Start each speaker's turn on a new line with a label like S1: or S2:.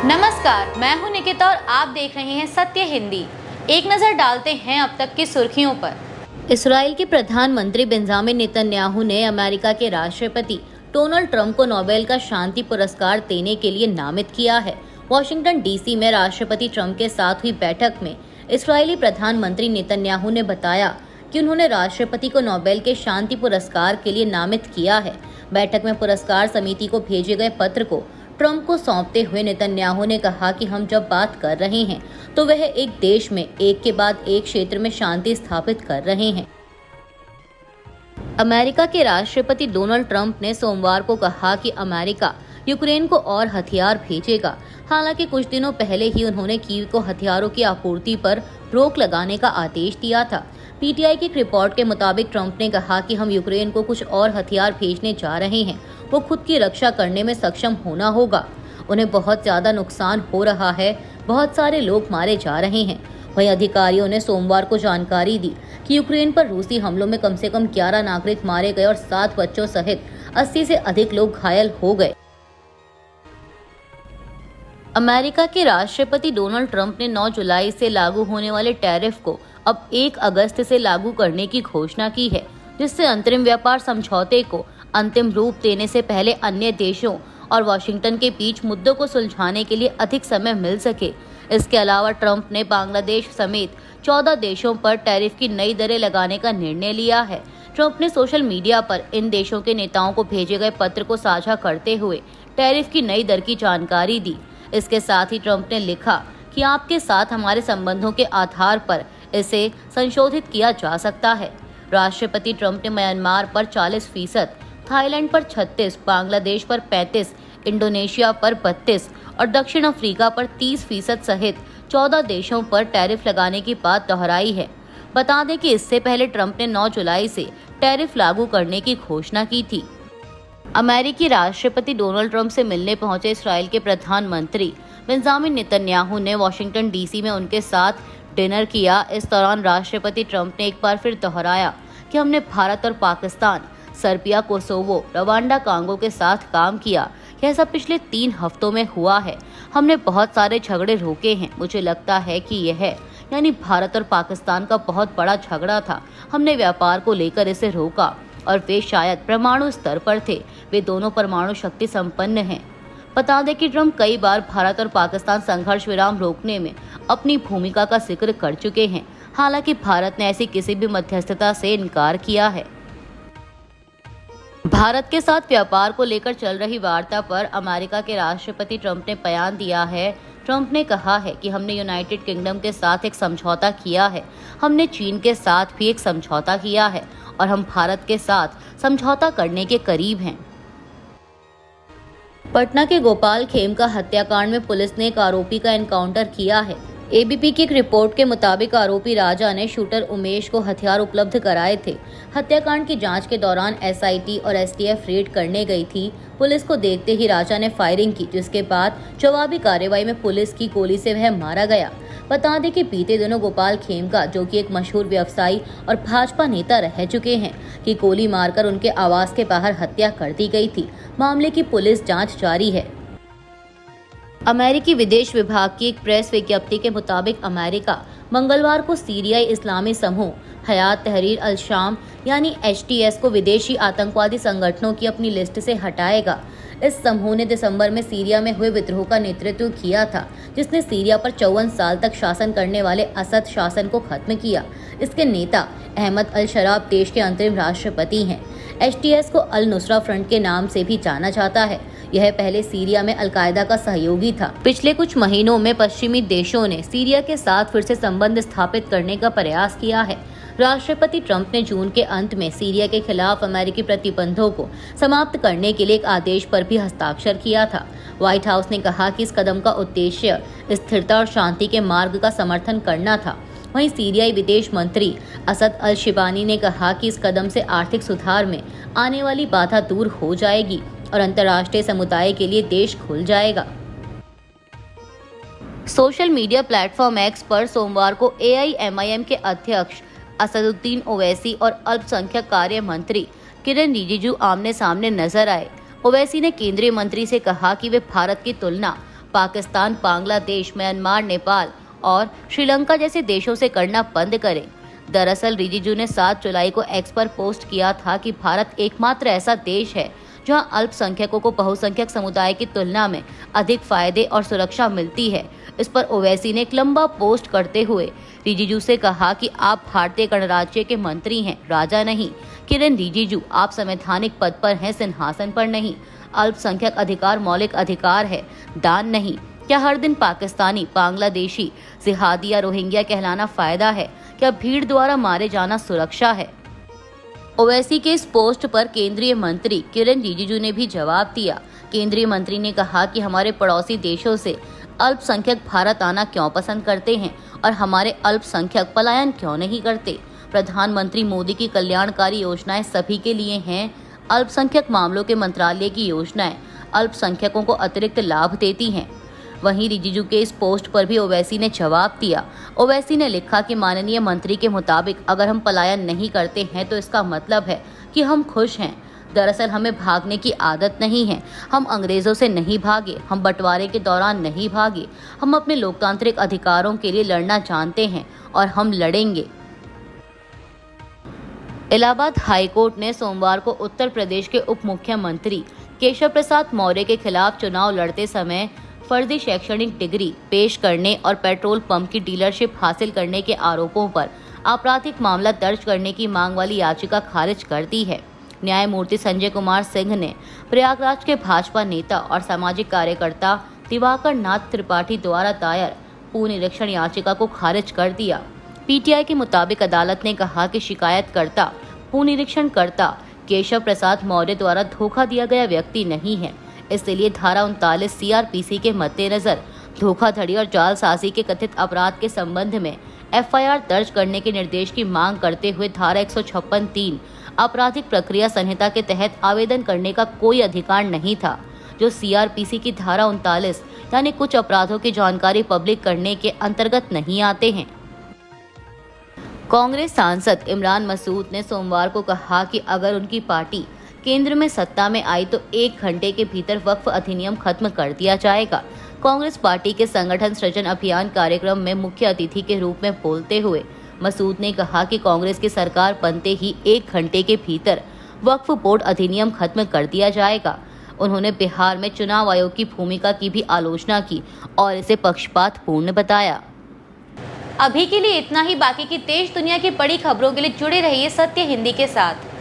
S1: नमस्कार, मैं हूं निकिता और आप देख रहे हैं सत्य हिंदी। एक नजर डालते हैं अब तक की सुर्खियों पर। इस्राएल के प्रधानमंत्री बेंजामिन नेतन्याहू ने अमेरिका के राष्ट्रपति डोनाल्ड ट्रंप को नोबेल का शांति पुरस्कार देने के लिए नामित किया है। वॉशिंगटन डीसी में राष्ट्रपति ट्रंप के साथ हुई बैठक में इस्राएली प्रधानमंत्री नेतन्याहू ने बताया कि उन्होंने राष्ट्रपति को नोबेल के शांति पुरस्कार के लिए नामित किया है। बैठक में पुरस्कार समिति को भेजे गए पत्र को ट्रंप को सौंपते हुए नेतन्याहू ने कहा कि हम जब बात कर रहे हैं तो वह एक देश में एक के बाद एक क्षेत्र में शांति स्थापित कर रहे हैं। अमेरिका के राष्ट्रपति डोनाल्ड ट्रंप ने सोमवार को कहा कि अमेरिका यूक्रेन को और हथियार भेजेगा। हालांकि कुछ दिनों पहले ही उन्होंने कीव को हथियारों की आपूर्ति पर रोक लगाने का आदेश दिया था। पीटीआई की एक रिपोर्ट के मुताबिक ट्रंप ने कहा कि हम यूक्रेन को कुछ और हथियार भेजने जा रहे हैं। वो खुद की रक्षा करने में सक्षम होना होगा। उन्हें बहुत ज्यादा नुकसान हो रहा है, बहुत सारे लोग मारे जा रहे हैं। वहीं अधिकारियों ने सोमवार को जानकारी दी कि यूक्रेन पर रूसी हमलों में कम से कम 11 नागरिक मारे गए और 7 बच्चों सहित 80 से अधिक लोग घायल हो गए। अमेरिका के राष्ट्रपति डोनाल्ड ट्रंप ने 9 जुलाई से लागू होने वाले टैरिफ को अब 1 अगस्त से लागू करने की घोषणा की है, जिससे अंतरिम व्यापार समझौते को अंतिम रूप देने से पहले अन्य देशों और वॉशिंगटन के बीच मुद्दों को सुलझाने के लिए अधिक समय मिल सके। इसके अलावा ट्रंप ने बांग्लादेश समेत 14 देशों पर टैरिफ की नई दरें लगाने का निर्णय लिया है। ट्रंप ने सोशल मीडिया पर इन देशों के नेताओं को भेजे गए पत्र को साझा करते हुए टैरिफ की नई दर की जानकारी दी। इसके साथ ही ट्रंप ने लिखा कि आपके साथ हमारे संबंधों के आधार पर इसे संशोधित किया जा सकता है। राष्ट्रपति ट्रंप ने म्यांमार पर 40%, थाईलैंड पर 36%, बांग्लादेश पर 35%, इंडोनेशिया पर 32% और दक्षिण अफ्रीका पर 30% सहित 14 देशों पर टैरिफ लगाने की बात दोहराई है। बता दें कि इससे पहले ट्रंप ने 9 जुलाई से टैरिफ लागू करने की घोषणा की थी। अमेरिकी राष्ट्रपति डोनाल्ड ट्रंप से मिलने पहुंचे इस्राएल के प्रधानमंत्री बेंजामिन नेतन्याहू ने वॉशिंगटन डीसी में उनके साथ डिनर किया। इस दौरान राष्ट्रपति ट्रंप ने एक बार फिर दोहराया कि हमने भारत और Pakistan, Serbia, Kosovo, Rwanda, Congo के साथ काम किया। यह सब पिछले 3 हफ्तों में हुआ है। हमने बहुत सारे झगड़े रोके हैं। मुझे लगता है कि यह यानी भारत और पाकिस्तान का बहुत बड़ा झगड़ा था। हमने व्यापार को लेकर इसे रोका और वे शायद परमाणु स्तर पर थे। वे दोनों परमाणु शक्ति संपन्न हैं। बता दें कि ट्रंप कई बार भारत और पाकिस्तान संघर्ष विराम रोकने में अपनी भूमिका का जिक्र कर चुके हैं। हालांकि भारत ने ऐसी किसी भी मध्यस्थता से इनकार किया है। भारत के साथ व्यापार को लेकर चल रही वार्ता पर अमेरिका के राष्ट्रपति ट्रंप ने बयान दिया है। ट्रंप ने कहा है कि हमने यूनाइटेड किंगडम के साथ एक समझौता किया है, हमने चीन के साथ भी एक समझौता किया है और हम भारत के साथ समझौता करने के करीब हैं। पटना के गोपाल खेमका हत्याकांड में पुलिस ने एक आरोपी का एनकाउंटर किया है। एबीपी की एक रिपोर्ट के मुताबिक आरोपी राजा ने शूटर उमेश को हथियार उपलब्ध कराए थे। हत्याकांड की जांच के दौरान एसआईटी और एसटीएफ रेड करने गई थी। पुलिस को देखते ही राजा ने फायरिंग की, जिसके बाद जवाबी कार्रवाई में पुलिस की गोली से वह मारा गया। बता दें कि बीते दिनों गोपाल खेमका, जो कि एक मशहूर व्यवसायी और भाजपा नेता रह चुके हैं, की गोली मारकर उनके आवास के बाहर हत्या कर दी गई थी। मामले की पुलिस जाँच जारी है। अमेरिकी विदेश विभाग की एक प्रेस विज्ञप्ति के मुताबिक अमेरिका मंगलवार को सीरियाई इस्लामी समूह हयात तहरीर अल शाम यानी HTS को विदेशी आतंकवादी संगठनों की अपनी लिस्ट से हटाएगा। इस समूह ने दिसंबर में सीरिया में हुए विद्रोह का नेतृत्व किया था, जिसने सीरिया पर 54 साल तक शासन करने वाले असद शासन को खत्म किया। इसके नेता अहमद अल शराब देश के अंतरिम राष्ट्रपति हैं। HTS को अल नुसरा फ्रंट के नाम से भी जाना जाता है। यह पहले सीरिया में अलकायदा का सहयोगी था। पिछले कुछ महीनों में पश्चिमी देशों ने सीरिया के साथ फिर से संबंध स्थापित करने का प्रयास किया है। राष्ट्रपति ट्रंप ने जून के अंत में सीरिया के खिलाफ अमेरिकी प्रतिबंधों को समाप्त करने के लिए एक आदेश पर भी हस्ताक्षर किया था। व्हाइट हाउस ने कहा कि इस कदम का उद्देश्य स्थिरता और शांति के मार्ग का समर्थन करना था। वहीं सीरियाई विदेश मंत्री असद अल शिबानी ने कहा कि इस कदम से आर्थिक सुधार में आने वाली बाधा दूर हो जाएगी और अंतर्राष्ट्रीय समुदाय के लिए देश खुल जाएगा। सोशल मीडिया प्लेटफॉर्म एक्स पर सोमवार को AIMIM के अध्यक्ष असदुद्दीन ओवैसी और अल्पसंख्यक कार्य मंत्री किरण रिजिजू आमने सामने नजर आए। ओवैसी ने केंद्रीय मंत्री से कहा कि वे भारत की तुलना पाकिस्तान, बांग्लादेश, म्यांमार, नेपाल और श्रीलंका जैसे देशों से करना बंद करें। दरअसल रिजिजू ने 7 जुलाई को एक्स पर पोस्ट किया था कि भारत एकमात्र ऐसा देश है जहां अल्पसंख्यकों को बहुसंख्यक समुदाय की तुलना में अधिक फायदे और सुरक्षा मिलती है। इस पर ओवैसी ने एक लंबा पोस्ट करते हुए रिजिजू से कहा कि आप भारतीय गणराज्य के मंत्री हैं, राजा नहीं। किरेन रिजिजू, आप संवैधानिक पद पर हैं, सिंहासन पर नहीं। अल्पसंख्यक अधिकार मौलिक अधिकार है, दान नहीं। क्या हर दिन पाकिस्तानी, बांग्लादेशी, जिहादी या रोहिंग्या कहलाना फायदा है? क्या भीड़ द्वारा मारे जाना सुरक्षा है? ओवैसी के इस पोस्ट पर केंद्रीय मंत्री किरेन रिजिजू ने भी जवाब दिया। केंद्रीय मंत्री ने कहा कि हमारे पड़ोसी देशों से अल्पसंख्यक भारत आना क्यों पसंद करते हैं और हमारे अल्पसंख्यक पलायन क्यों नहीं करते। प्रधानमंत्री मोदी की कल्याणकारी योजनाएं सभी के लिए हैं। अल्पसंख्यक मामलों के मंत्रालय की योजनाएं अल्पसंख्यकों को अतिरिक्त लाभ देती हैं। वहीं रिजिजू के इस पोस्ट पर भी ओवैसी ने जवाब दिया। ओवैसी ने लिखा कि माननीय मंत्री के मुताबिक अगर हम पलायन नहीं करते हैं तो इसका मतलब है कि हम खुश हैं। दरअसल हमें भागने की आदत नहीं है। हम अंग्रेजों से नहीं भागे, हम बंटवारे के दौरान नहीं भागे। हम अपने लोकतांत्रिक अधिकारों के लिए लड़ना जानते हैं और हम लड़ेंगे। इलाहाबाद हाईकोर्ट ने सोमवार को उत्तर प्रदेश के उप मुख्यमंत्री केशव प्रसाद मौर्य के खिलाफ चुनाव लड़ते समय फर्जी शैक्षणिक डिग्री पेश करने और पेट्रोल पंप की डीलरशिप हासिल करने के आरोपों पर आपराधिक मामला दर्ज करने की मांग वाली याचिका खारिज कर दी है। न्यायमूर्ति संजय कुमार सिंह ने प्रयागराज के भाजपा नेता और सामाजिक कार्यकर्ता दिवाकर नाथ त्रिपाठी द्वारा दायर पुनरीक्षण याचिका को खारिज कर दिया। पीटीआई के मुताबिक अदालत ने कहा कि शिकायतकर्ता पुनरीक्षणकर्ता केशव प्रसाद मौर्य द्वारा धोखा दिया गया व्यक्ति नहीं है, इसलिए धारा 39 सीआरपीसी के मद्देनजर धोखाधड़ी और जालसाजी के कथित अपराध के संबंध में एफआईआर दर्ज करने के निर्देश की मांग करते हुए धारा 156(3) आपराधिक प्रक्रिया संहिता के तहत आवेदन करने का कोई अधिकार नहीं था, जो सीआरपीसी की धारा 39 यानी कुछ अपराधों की जानकारी पब्लिक करने के अंतर्गत नहीं आते हैं। कांग्रेस सांसद इमरान मसूद ने सोमवार को कहा कि अगर उनकी पार्टी केंद्र में सत्ता में आई तो 1 घंटे के भीतर वक्फ अधिनियम खत्म कर दिया जाएगा। कांग्रेस पार्टी के संगठन सृजन अभियान कार्यक्रम में मुख्य अतिथि के रूप में बोलते हुए मसूद ने कहा कि कांग्रेस की सरकार बनते ही 1 घंटे के भीतर वक्फ बोर्ड अधिनियम खत्म कर दिया जाएगा। उन्होंने बिहार में चुनाव आयोग की भूमिका की भी आलोचना की और इसे पक्षपातपूर्ण बताया।
S2: अभी के लिए इतना ही। बाकी की देश दुनिया की बड़ी खबरों के लिए जुड़े रहिए सत्य हिंदी के साथ।